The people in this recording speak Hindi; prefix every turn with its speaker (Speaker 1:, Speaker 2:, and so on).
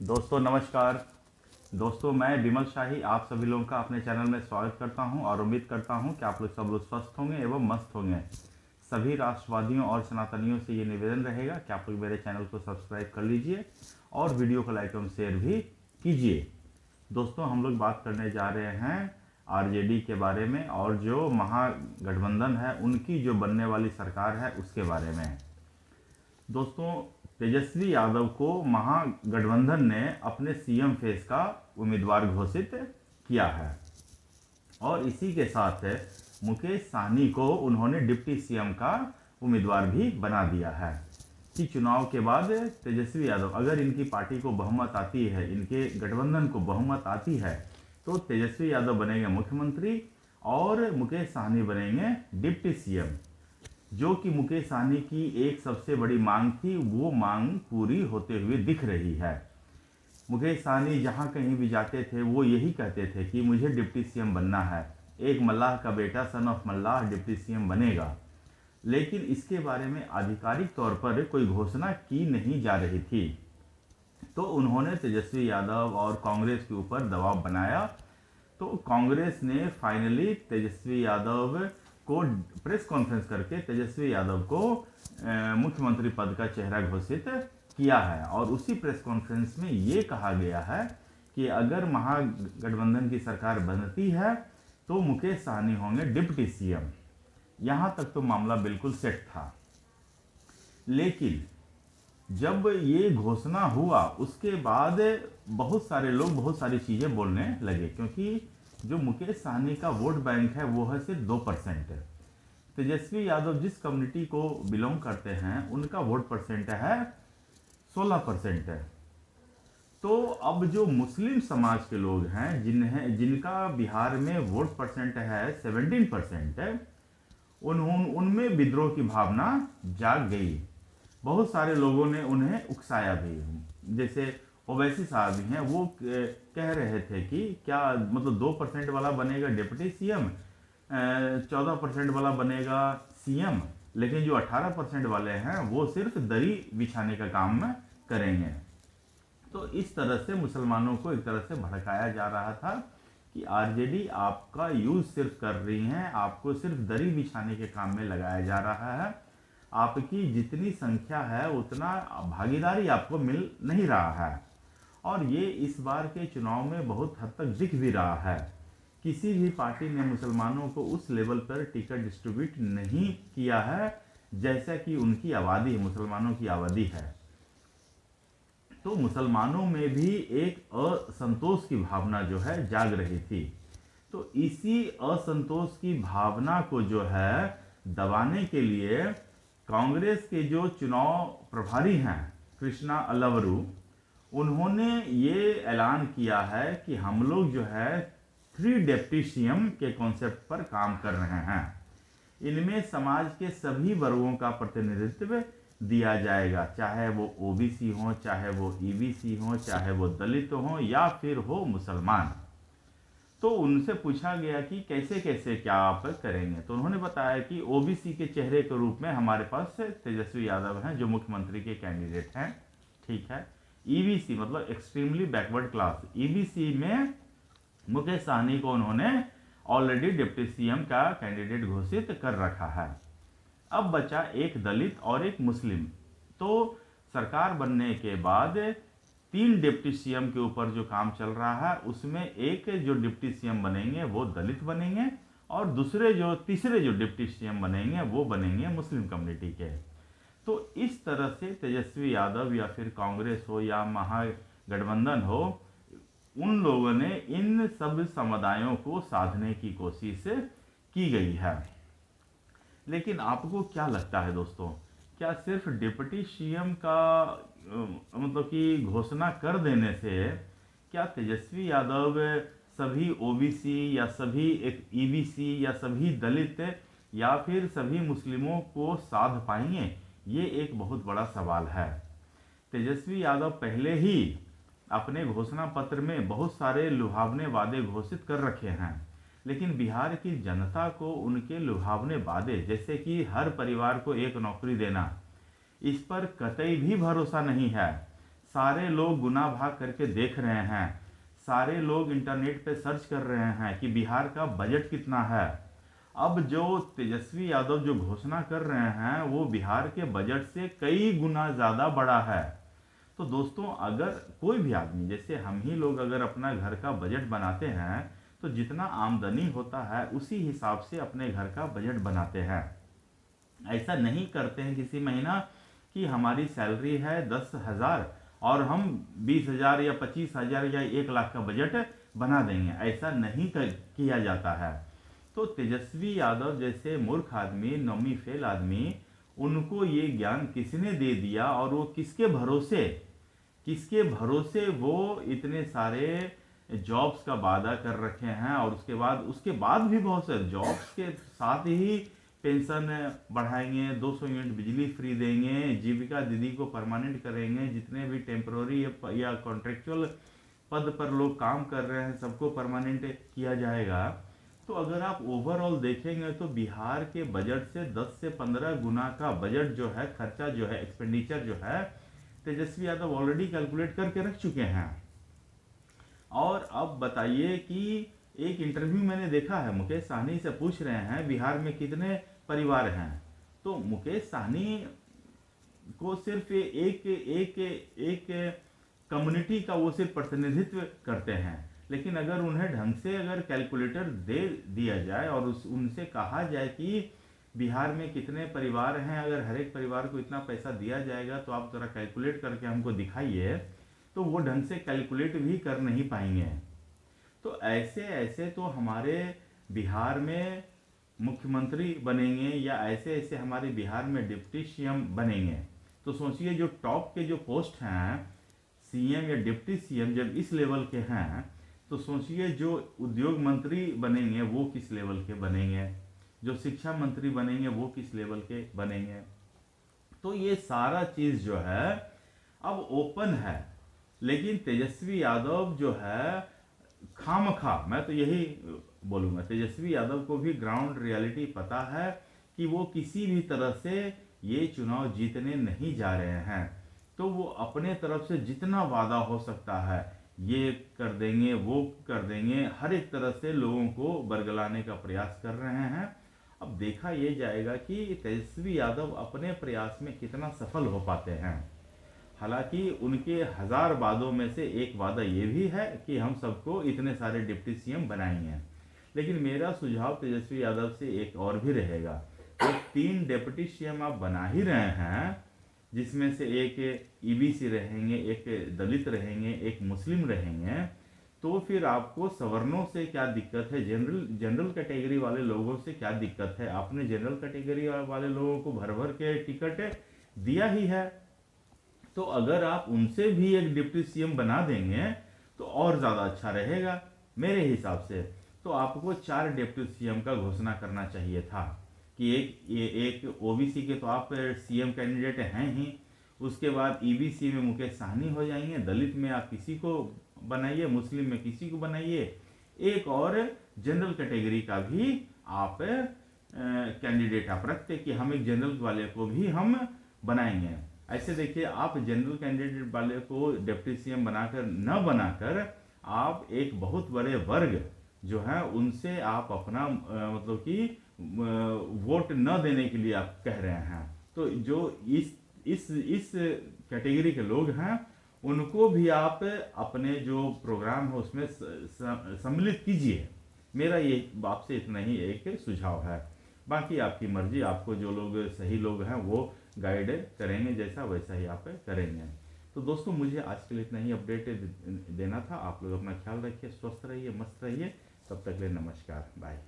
Speaker 1: दोस्तों नमस्कार। दोस्तों मैं विमल शाही आप सभी लोगों का अपने चैनल में स्वागत करता हूं और उम्मीद करता हूं कि आप लोग सब लोग स्वस्थ होंगे एवं मस्त होंगे। सभी राष्ट्रवादियों और सनातनियों से ये निवेदन रहेगा कि आप लोग मेरे चैनल को सब्सक्राइब कर लीजिए और वीडियो को लाइक एवं शेयर भी कीजिए। दोस्तों हम लोग बात करने जा रहे हैं आरजेडी के बारे में और जो महागठबंधन है उनकी जो बनने वाली सरकार है उसके बारे में। दोस्तों तेजस्वी यादव को महागठबंधन ने अपने सीएम फेस का उम्मीदवार घोषित किया है और इसी के साथ मुकेश सहनी को उन्होंने डिप्टी सीएम का उम्मीदवार भी बना दिया है कि चुनाव के बाद तेजस्वी यादव अगर इनकी पार्टी को बहुमत आती है, इनके गठबंधन को बहुमत आती है तो तेजस्वी यादव बनेंगे मुख्यमंत्री और मुकेश सहनी बनेंगे डिप्टी सीएम। जो कि मुकेश सहनी की एक सबसे बड़ी मांग थी, वो मांग पूरी होते हुए दिख रही है। मुकेश सहनी जहां कहीं भी जाते थे वो यही कहते थे कि मुझे डिप्टी सीएम बनना है, एक मल्लाह का बेटा son of Mallah deputy CM बनेगा। लेकिन इसके बारे में आधिकारिक तौर पर कोई घोषणा की नहीं जा रही थी, तो उन्होंने तेजस्वी यादव और कांग्रेस के ऊपर दबाव बनाया। तो कांग्रेस ने फाइनली तेजस्वी यादव को प्रेस कॉन्फ्रेंस करके तेजस्वी यादव को मुख्यमंत्री पद का चेहरा घोषित किया है और उसी प्रेस कॉन्फ्रेंस में ये कहा गया है कि अगर महागठबंधन की सरकार बनती है तो मुकेश सहनी होंगे डिप्टी सीएम। यहां तक तो मामला बिल्कुल सेट था, लेकिन जब ये घोषणा हुआ उसके बाद बहुत सारे लोग बहुत सारी चीज़ें बोलने लगे, क्योंकि जो मुकेश सहनी का वोट बैंक है वो है सिर्फ 2%। तेजस्वी यादव जिस कम्युनिटी को बिलोंग करते हैं उनका वोट परसेंट है 16%। तो अब जो मुस्लिम समाज के लोग हैं जिनका बिहार में वोट परसेंट है 17%, उनमें विद्रोह की भावना जाग गई। बहुत सारे लोगों ने उन्हें उकसाया भी, जैसे ओवैसी साहब भी हैं, वो कह रहे थे कि क्या मतलब 2% वाला बनेगा डिप्टी सीएम, 14% वाला बनेगा सीएम, लेकिन जो 18% वाले हैं वो सिर्फ दरी बिछाने का काम करेंगे। तो इस तरह से मुसलमानों को एक तरह से भड़काया जा रहा था कि आरजेडी आपका यूज सिर्फ कर रही है, आपको सिर्फ दरी बिछाने के काम में लगाया जा रहा है, आपकी जितनी संख्या है उतना भागीदारी आपको मिल नहीं रहा है। और ये इस बार के चुनाव में बहुत हद तक दिख भी रहा है। किसी भी पार्टी ने मुसलमानों को उस लेवल पर टिकट डिस्ट्रीब्यूट नहीं किया है जैसा कि उनकी आबादी, मुसलमानों की आबादी है। तो मुसलमानों में भी एक असंतोष की भावना जो है जाग रही थी। तो इसी असंतोष की भावना को जो है दबाने के लिए कांग्रेस के जो चुनाव प्रभारी हैं कृष्णा अलवरू, उन्होंने ये ऐलान किया है कि हम लोग जो है 3 डिप्टी सीएम के कॉन्सेप्ट पर काम कर रहे हैं। इनमें समाज के सभी वर्गों का प्रतिनिधित्व दिया जाएगा, चाहे वो ओबीसी हो, चाहे वो ईबीसी हो, चाहे वो दलित हो या फिर हो मुसलमान। तो उनसे पूछा गया कि कैसे कैसे क्या आप करेंगे, तो उन्होंने बताया कि ओबीसी के चेहरे के रूप में हमारे पास तेजस्वी यादव हैं जो मुख्यमंत्री के कैंडिडेट हैं, ठीक है। ईबीसी मतलब एक्सट्रीमली बैकवर्ड क्लास, ईबीसी में मुकेश सहनी को उन्होंने ऑलरेडी डिप्टी सीएम का कैंडिडेट घोषित कर रखा है। अब बचा एक दलित और एक मुस्लिम। तो सरकार बनने के बाद 3 डिप्टी सीएम के ऊपर जो काम चल रहा है उसमें एक जो डिप्टी सीएम बनेंगे वो दलित बनेंगे और तीसरे जो डिप्टी सीएम बनेंगे वो बनेंगे मुस्लिम कम्युनिटी के। तो इस तरह से तेजस्वी यादव या फिर कांग्रेस हो या महागठबंधन हो, उन लोगों ने इन सब समुदायों को साधने की कोशिश की गई है। लेकिन आपको क्या लगता है दोस्तों, क्या सिर्फ डिप्टी सीएम का मतलब कि घोषणा कर देने से क्या तेजस्वी यादव सभी ओबीसी या सभी एक ईबीसी या सभी दलित या फिर सभी मुस्लिमों को साध पाएंगे? ये एक बहुत बड़ा सवाल है। तेजस्वी यादव पहले ही अपने घोषणा पत्र में बहुत सारे लुभावने वादे घोषित कर रखे हैं, लेकिन बिहार की जनता को उनके लुभावने वादे, जैसे कि हर परिवार को एक नौकरी देना, इस पर कतई भी भरोसा नहीं है। सारे लोग गुना भाग करके देख रहे हैं, सारे लोग इंटरनेट पे सर्च कर रहे हैं कि बिहार का बजट कितना है। अब जो तेजस्वी यादव जो घोषणा कर रहे हैं वो बिहार के बजट से कई गुना ज़्यादा बड़ा है। तो दोस्तों, अगर कोई भी आदमी, जैसे हम ही लोग अगर अपना घर का बजट बनाते हैं तो जितना आमदनी होता है उसी हिसाब से अपने घर का बजट बनाते हैं। ऐसा नहीं करते हैं किसी महीना कि हमारी सैलरी है 10,000 और हम 20,000 या 25,000 या 1 लाख का बजट बना देंगे। ऐसा नहीं किया जाता है। तो तेजस्वी यादव जैसे मूर्ख आदमी, नौमी फेल आदमी, उनको ये ज्ञान किसने दे दिया और वो किसके भरोसे वो इतने सारे जॉब्स का वादा कर रखे हैं। और उसके बाद भी बहुत सारे जॉब्स के साथ ही पेंशन बढ़ाएंगे, 200 यूनिट बिजली फ्री देंगे, जीविका दीदी को परमानेंट करेंगे, जितने भी टेम्प्रोरी या कॉन्ट्रेक्चुअल पद पर लोग काम कर रहे हैं सबको परमानेंट किया जाएगा। तो अगर आप ओवरऑल देखेंगे तो बिहार के बजट से 10 से 15 गुना का बजट जो है, खर्चा जो है, एक्सपेंडिचर जो है, तेजस्वी यादव ऑलरेडी कैलकुलेट करके रख चुके हैं। और अब बताइए कि एक इंटरव्यू मैंने देखा है, मुकेश साहनी से पूछ रहे हैं बिहार में कितने परिवार हैं। तो मुकेश साहनी को सिर्फ एक कम्युनिटी का वो सिर्फ प्रतिनिधित्व करते हैं। लेकिन अगर उन्हें ढंग से अगर कैलकुलेटर दे दिया जाए और उनसे कहा जाए कि बिहार में कितने परिवार हैं, अगर हर एक परिवार को इतना पैसा दिया जाएगा तो आप ज़रा कैलकुलेट करके हमको दिखाइए, तो वो ढंग से कैलकुलेट भी कर नहीं पाएंगे। तो ऐसे ऐसे तो हमारे बिहार में मुख्यमंत्री बनेंगे या ऐसे ऐसे हमारे बिहार में डिप्टी सीएम बनेंगे। तो सोचिए, जो टॉप के जो पोस्ट हैं, सीएम या डिप्टी सीएम जब इस लेवल के हैं, तो सोचिए जो उद्योग मंत्री बनेंगे वो किस लेवल के बनेंगे, जो शिक्षा मंत्री बनेंगे वो किस लेवल के बनेंगे। तो ये सारा चीज़ जो है अब ओपन है। लेकिन तेजस्वी यादव जो है खामखा, मैं तो यही बोलूँगा, तेजस्वी यादव को भी ग्राउंड रियलिटी पता है कि वो किसी भी तरह से ये चुनाव जीतने नहीं जा रहे हैं। तो वो अपने तरफ से जितना वादा हो सकता है ये कर देंगे, वो कर देंगे, हर एक तरह से लोगों को बरगलाने का प्रयास कर रहे हैं। अब देखा ये जाएगा कि तेजस्वी यादव अपने प्रयास में कितना सफल हो पाते हैं। हालांकि उनके 1000 वादों में से एक वादा ये भी है कि हम सबको इतने सारे डिप्टी सीएम बनाएंगे। लेकिन मेरा सुझाव तेजस्वी यादव से एक और भी रहेगा। तो 3 डिप्टी सीएम आप बना ही रहे हैं, जिसमें से एक ईबीसी रहेंगे, एक दलित रहेंगे, एक मुस्लिम रहेंगे, तो फिर आपको सवर्णों से क्या दिक्कत है, जनरल कैटेगरी वाले लोगों से क्या दिक्कत है। आपने जनरल कैटेगरी वाले लोगों को भर भर के टिकट दिया ही है। तो अगर आप उनसे भी एक डिप्टी सीएम बना देंगे तो और ज़्यादा अच्छा रहेगा मेरे हिसाब से। तो आपको 4 डिप्टी सीएम का घोषणा करना चाहिए था कि एक ओबीसी के तो आप सीएम कैंडिडेट हैं ही, उसके बाद ईबीसी में मुकेश साहनी हो जाएंगे, दलित में आप किसी को बनाइए, मुस्लिम में किसी को बनाइए, एक और जनरल कैटेगरी का भी आप कैंडिडेट आप रखते कि हम एक जनरल वाले को भी हम बनाएंगे। ऐसे देखिए, आप जनरल कैंडिडेट वाले को डिप्टी सीएम बनाकर न बनाकर आप एक बहुत बड़े वर्ग जो है उनसे आप अपना मतलब कि वोट न देने के लिए आप कह रहे हैं। तो जो इस कैटेगरी के लोग हैं उनको भी आप अपने जो प्रोग्राम है उसमें सम्मिलित कीजिए। मेरा ये आपसे इतना ही एक सुझाव है। बाकी आपकी मर्जी, आपको जो लोग सही लोग हैं वो गाइड करेंगे, जैसा वैसा ही आप करेंगे। तो दोस्तों, मुझे आज के लिए इतना ही अपडेट देना था। आप लोग अपना ख्याल रखिए, स्वस्थ रहिए, मस्त रहिए। तब तक के लिए नमस्कार, बाय।